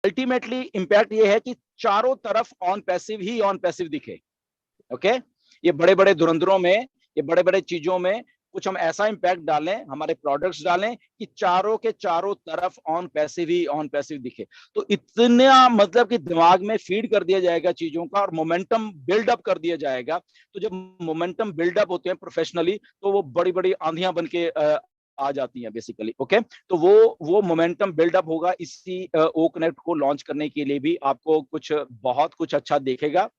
Ultimately impact ये है कि चारों तरफ on passive he on passive दिखे। ओके, ये बड़े बड़े धुरंधरों में, ये बड़े बड़े चीजों में कुछ हम ऐसा इंपैक्ट डालें, हमारे प्रोडक्ट्स डालें कि चारों के चारों तरफ on passive he on passive दिखे। तो इतना मतलब कि दिमाग में फीड कर दिया जाएगा चीजों का और मोमेंटम बिल्डअप कर दिया जाएगा। तो जब मोमेंटम बिल्डअप होते हैं प्रोफेशनली, तो वो बड़ी बड़ी आंधियां बन के आ जाती हैं बेसिकली। ओके, तो वो मोमेंटम बिल्डअप होगा। इसी ओ कनेक्ट को लॉन्च करने के लिए भी आपको कुछ बहुत कुछ अच्छा देखेगा।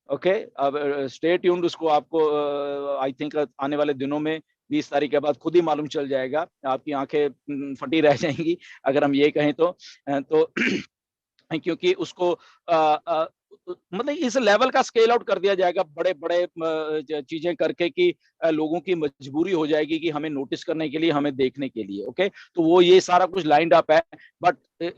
ओके, अब स्टे ट्यून्ड, उसको आपको आई थिंक आने वाले दिनों में 20 तारीख के बाद खुद ही मालूम चल जाएगा, आपकी आंखें फटी रह जाएंगी अगर हम ये कहें तो क्योंकि उसको मतलब इस लेवल का स्केल आउट कर दिया जाएगा बड़े बड़े चीजें करके कि लोगों की मजबूरी हो जाएगी कि हमें नोटिस करने के लिए, हमें देखने के लिए। ओके, तो वो ये सारा कुछ लाइंड अप है। बट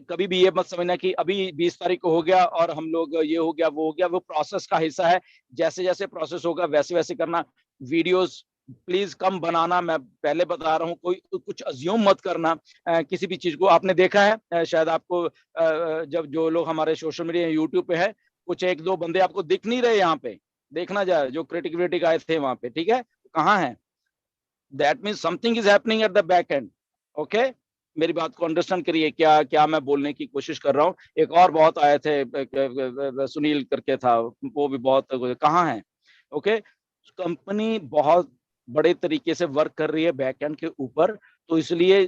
कभी भी ये मत समझना कि अभी 20 तारीख को हो गया और हम लोग ये हो गया वो हो गया। वो प्रोसेस का हिस्सा है, जैसे जैसे प्रोसेस होगा वैसे वैसे करना। वीडियोस प्लीज कम बनाना, मैं पहले बता रहा हूँ, कोई कुछ अज्यूम मत करना किसी भी चीज को। आपने देखा है शायद आपको जब जो लोग हमारे सोशल मीडिया यूट्यूब पे है, कुछ एक दो बंदे आपको दिख नहीं रहे यहाँ पे, देखना जाए जो क्रिटिक विटिक आए थे वहां पे, ठीक है, कहाँ है? That means something is happening at the back and. Okay, मेरी बात को अंडरस्टैंड करिए क्या क्या मैं बोलने की कोशिश कर रहा हूँ। एक और बहुत आए थे, सुनील करके था, वो भी बहुत, कहाँ है? ओके, कंपनी बहुत बड़े तरीके से वर्क कर रही है बैक एंड के ऊपर, तो इसलिए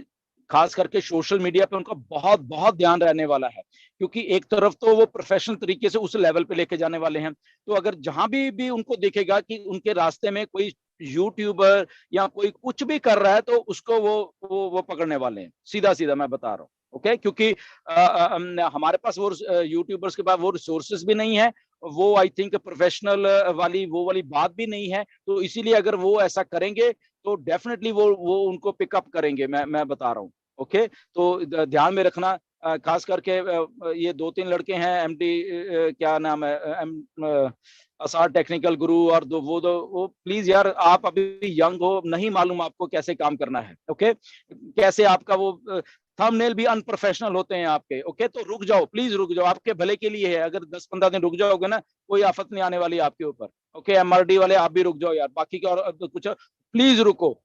खास करके सोशल मीडिया पे उनका बहुत बहुत ध्यान रहने वाला है। क्योंकि एक तरफ तो वो प्रोफेशनल तरीके से उस लेवल पे लेके जाने वाले हैं, तो अगर जहां भी उनको देखेगा कि उनके रास्ते में कोई यूट्यूबर या कोई कुछ भी कर रहा है, तो उसको वो पकड़ने वाले हैं, सीधा सीधा मैं बता रहा हूँ। ओके, क्योंकि हमारे पास वो यूट्यूबर्स के पास वो रिसोर्सेज भी नहीं है, वो आई थिंक प्रोफेशनल वाली बात भी नहीं है। तो इसीलिए अगर वो ऐसा करेंगे तो डेफिनेटली वो उनको पिकअप करेंगे, मैं बता रहा हूँ। ओके, तो ध्यान में रखना, खास करके ये 2-3 लड़के हैं, एमडी क्या नाम है, असार टेक्निकल गुरु, और वो प्लीज यार, आप अभी यंग हो, नहीं मालूम आपको कैसे काम करना है। ओके, कैसे आपका वो थंबनेल भी अनप्रोफेशनल होते हैं आपके। ओके, तो रुक जाओ, प्लीज रुक जाओ, आपके भले के लिए है। अगर 10-15 दिन रुक जाओगे ना, कोई आफत नहीं आने वाली आपके ऊपर। ओके, एमआरडी वाले आप भी रुक जाओ यार, बाकी का और कुछ प्लीज रुको।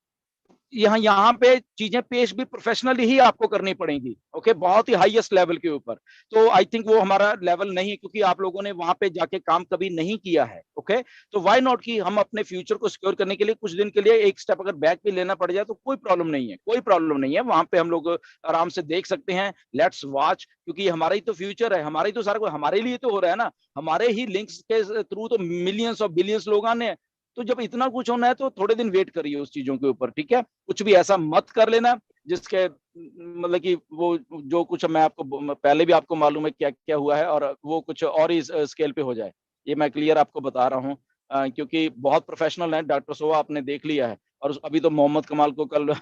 यहाँ पे चीजें पेश भी प्रोफेशनली ही आपको करनी पड़ेंगी। ओके, बहुत ही हाईएस्ट लेवल के ऊपर। तो आई थिंक वो हमारा लेवल नहीं है, क्योंकि आप लोगों ने वहां पे जाके काम कभी नहीं किया है। ओके, तो व्हाई नॉट कि हम अपने फ्यूचर को सिक्योर करने के लिए कुछ दिन के लिए एक स्टेप अगर बैक भी लेना पड़ जाए तो कोई प्रॉब्लम नहीं है, कोई प्रॉब्लम नहीं है। वहां पे हम लोग आराम से देख सकते हैं, लेट्स वॉच, क्योंकि हमारा ही तो फ्यूचर है, हमारा ही तो सारा कुछ हमारे लिए तो हो रहा है ना। हमारे ही लिंक्स के थ्रू तो मिलियंस और बिलियंस लोग आने हैं। तो जब इतना कुछ होना है तो थोड़े दिन वेट करिए उस चीजों के ऊपर, ठीक है? कुछ भी ऐसा मत कर लेना जिसके मतलब कि वो जो कुछ मैं आपको पहले भी आपको मालूम है क्या क्या हुआ है, और वो कुछ और ही स्केल पे हो जाए। ये मैं क्लियर आपको बता रहा हूँ, क्योंकि बहुत प्रोफेशनल है डॉक्टर सोहा, आपने देख लिया है। और अभी तो मोहम्मद कमाल को कल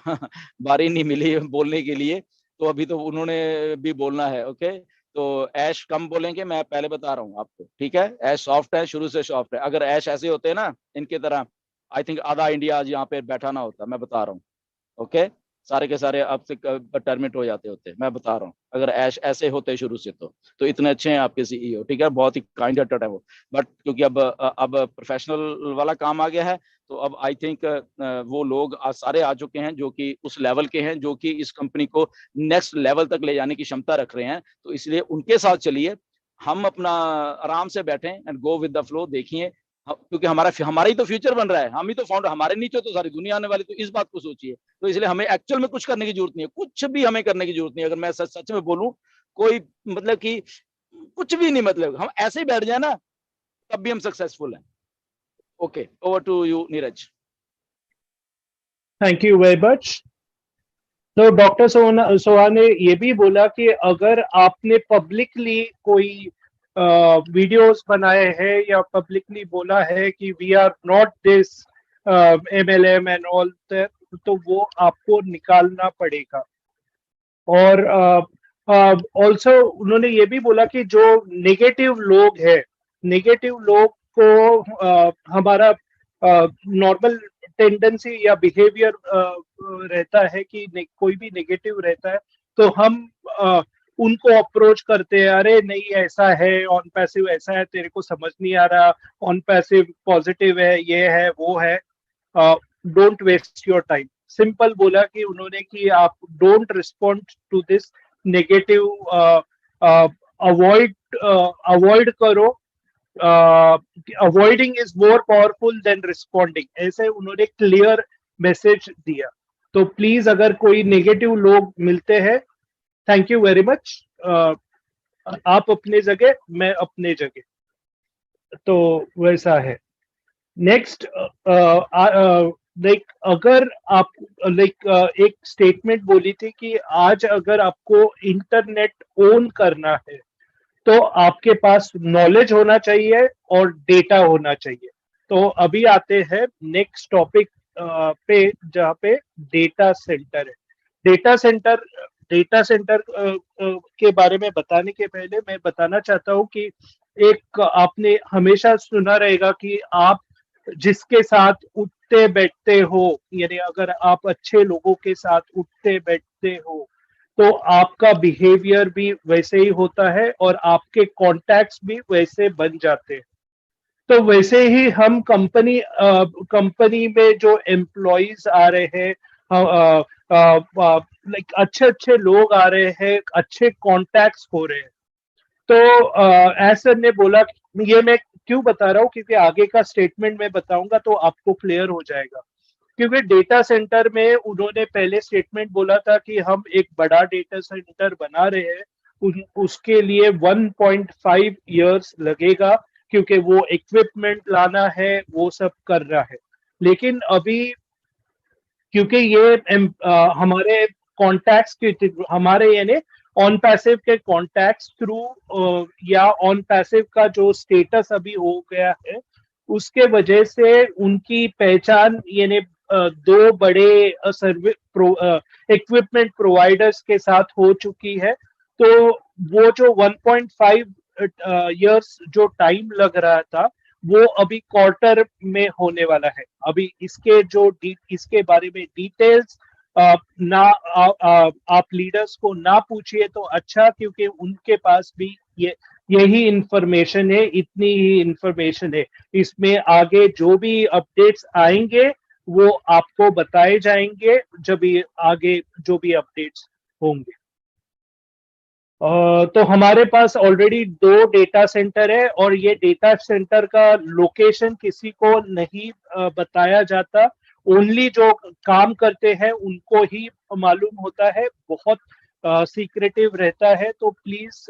बारी नहीं मिली बोलने के लिए, तो अभी तो उन्होंने भी बोलना है। ओके, तो ऐश कम बोलेंगे, मैं पहले बता रहा हूँ आपको, ठीक है? ऐश सॉफ्ट है, शुरू से सॉफ्ट है। अगर ऐश ऐसे होते हैं ना इनकी तरह, आई थिंक आधा इंडिया आज यहाँ पे बैठा ना होता, मैं बता रहा हूँ। ओके, सारे के सारे अब से टर्मिनेट हो जाते होते, मैं बता रहा हूँ, अगर ऐश ऐसे होते शुरू से तो इतने अच्छे हैं आपके सीईओ, ठीक है? बहुत ही काइंड हार्टेड है वो। बट क्योंकि अब प्रोफेशनल वाला काम आ गया है, तो अब आई थिंक वो लोग आज सारे आ चुके हैं जो कि उस लेवल के हैं, जो कि इस कंपनी को नेक्स्ट लेवल तक ले जाने की क्षमता रख रहे हैं। तो इसलिए उनके साथ चलिए, हम अपना आराम से बैठे and go with the flow, देखिए। क्योंकि हमारा ही तो फ्यूचर बन रहा है, हम ही तो फाउंडर, हमारे नीचे तो सारी दुनिया आने वाली, तो इस बात को सोचिए। तो इसलिए हमें एक्चुअल में कुछ करने की जरूरत नहीं है, कुछ भी हमें करने की जरूरत नहीं है। अगर मैं सच सच में बोलूं, कोई मतलब कि कुछ भी नहीं, मतलब हम ऐसे ही बैठ जाए ना, तब भी हम सक्सेसफुल हैं। Okay, over to you Neeraj. Thank you very much. तो डॉक्टर सोहा ने ये भी बोला कि अगर आपने पब्लिकली कोई वीडियोस बनाए हैं या पब्लिकली बोला है कि we are not this MLM and all, तो वो आपको निकालना पड़ेगा। और ऑल्सो उन्होंने ये भी बोला कि जो नेगेटिव लोग हैं, नेगेटिव लोग को हमारा नॉर्मल टेंडेंसी या बिहेवियर रहता है कि कोई भी नेगेटिव रहता है तो हम उनको अप्रोच करते हैं, अरे नहीं ऐसा है, ऑन पैसिव ऐसा है, तेरे को समझ नहीं आ रहा, ऑन पैसिव पॉजिटिव है, ये है वो है, don't waste your time. Simple बोला कि उन्होंने कि आप don't respond to this negative, avoid avoid करो, avoiding is more powerful than responding, ऐसे उन्होंने क्लियर मैसेज दिया। तो प्लीज अगर कोई नेगेटिव लोग मिलते हैं, थैंक यू वेरी मच, आप अपने जगह, मैं अपने जगह, तो वैसा है। नेक्स्ट, लाइक अगर आप लाइक एक स्टेटमेंट बोली थी कि आज अगर आपको इंटरनेट ओन करना है तो आपके पास नॉलेज होना चाहिए और डेटा होना चाहिए। तो अभी आते हैं नेक्स्ट टॉपिक पे, जहाँ पे डेटा सेंटर है। डेटा सेंटर के बारे में बताने के पहले मैं बताना चाहता हूँ कि एक आपने हमेशा सुना रहेगा कि आप जिसके साथ उठते बैठते हो, यानी अगर आप अच्छे लोगों के साथ उठते बैठते हो तो आपका बिहेवियर भी वैसे ही होता है और आपके कॉन्टैक्ट्स भी वैसे बन जाते हैं। तो वैसे ही हम कंपनी में जो एम्प्लॉयज आ रहे हैं, लाइक अच्छे अच्छे लोग आ रहे हैं, अच्छे कॉन्टैक्ट्स हो रहे हैं। तो एज सर ने बोला, ये मैं क्यों बता रहा हूँ क्योंकि आगे का स्टेटमेंट मैं बताऊंगा तो आपको क्लियर हो जाएगा। क्योंकि डेटा सेंटर में उन्होंने पहले स्टेटमेंट बोला था कि हम एक बड़ा डेटा सेंटर बना रहे हैं, उसके लिए 1.5 इयर्स लगेगा क्योंकि वो इक्विपमेंट लाना है, वो सब करना है। लेकिन अभी क्योंकि ये हमारे कॉन्टैक्ट्स के, हमारे यानी ऑन पैसिव के कॉन्टैक्ट्स थ्रू या ऑन पैसिव का जो स्टेटस अभी हो गया है, उसके वजह से उनकी पहचान यानी दो बड़े इक्विपमेंट प्रोवाइडर्स के साथ हो चुकी है। तो वो जो 1.5 इयर्स जो टाइम लग रहा था वो अभी क्वार्टर में होने वाला है। अभी इसके बारे में डिटेल्स ना आप लीडर्स को ना पूछिए तो अच्छा, क्योंकि उनके पास भी यही इंफॉर्मेशन है, इतनी ही इंफॉर्मेशन है। इसमें आगे जो भी अपडेट्स आएंगे वो आपको बताए जाएंगे जब ये आगे जो भी अपडेट्स होंगे। तो हमारे पास ऑलरेडी 2 डेटा सेंटर है और ये डेटा सेंटर का लोकेशन किसी को नहीं बताया जाता, ओनली जो काम करते हैं उनको ही मालूम होता है, बहुत सीक्रेटिव रहता है। तो प्लीज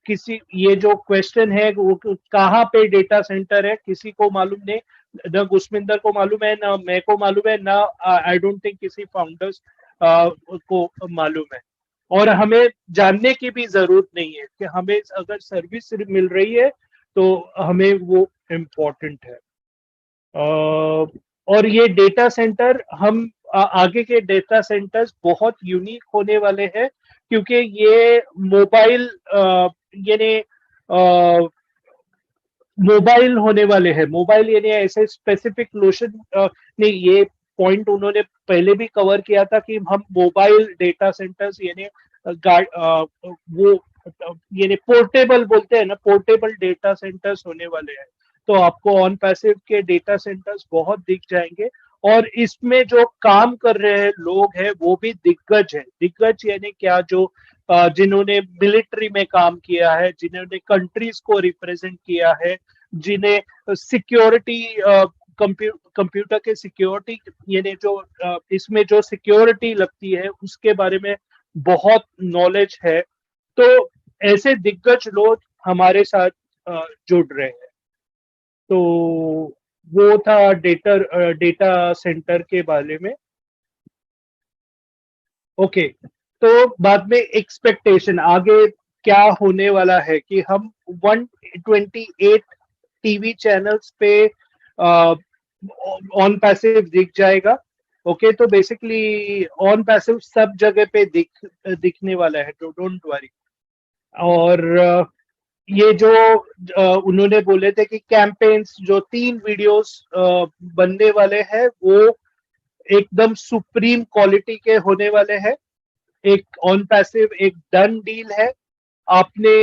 किसी, ये जो क्वेश्चन है वो कहाँ पे डेटा सेंटर है किसी को मालूम नहीं, न गुस्मिंदर को मालूम है, ना मैं को मालूम है, ना आई डोंट थिंक किसी फाउंडर्स को मालूम है। और हमें जानने की भी जरूरत नहीं है कि हमें अगर सर्विस मिल रही है तो हमें वो इम्पोर्टेंट है। और ये डेटा सेंटर, हम आगे के डेटा सेंटर्स बहुत यूनिक होने वाले हैं क्योंकि ये मोबाइल यानी मोबाइल होने वाले हैं। मोबाइल यानी ऐसे स्पेसिफिक लोशन नहीं, ये पॉइंट उन्होंने पहले भी कवर किया था कि हम मोबाइल डेटा सेंटर्स यानी वो यानी पोर्टेबल बोलते हैं ना, पोर्टेबल डेटा सेंटर्स होने वाले हैं। तो आपको ऑन पैसिव के डेटा सेंटर्स बहुत दिख जाएंगे और इसमें जो काम कर रहे हैं लोग हैं वो भी दिग्गज है। दिग्गज यानी क्या, जो जिन्होंने मिलिट्री में काम किया है, जिन्होंने कंट्रीज को रिप्रेजेंट किया है, जिन्हें सिक्योरिटी कंप्यूटर के सिक्योरिटी यानी जो इसमें जो सिक्योरिटी लगती है उसके बारे में बहुत नॉलेज है। तो ऐसे दिग्गज लोग हमारे साथ जुड़ रहे हैं। तो वो था डेटा सेंटर के बारे में। ओके, तो बाद में एक्सपेक्टेशन आगे क्या होने वाला है कि हम 128 टीवी चैनल्स पे ऑन पैसिव दिख जाएगा। ओके, तो बेसिकली ऑन पैसिव सब जगह पे दिखने वाला है, तो डोंट वरी। और ये जो उन्होंने बोले थे कि कैंपेन्स जो 3 वीडियोस बनने वाले हैं वो एकदम सुप्रीम क्वालिटी के होने वाले हैं। एक ऑन पैसिव एक डन डील है। आपने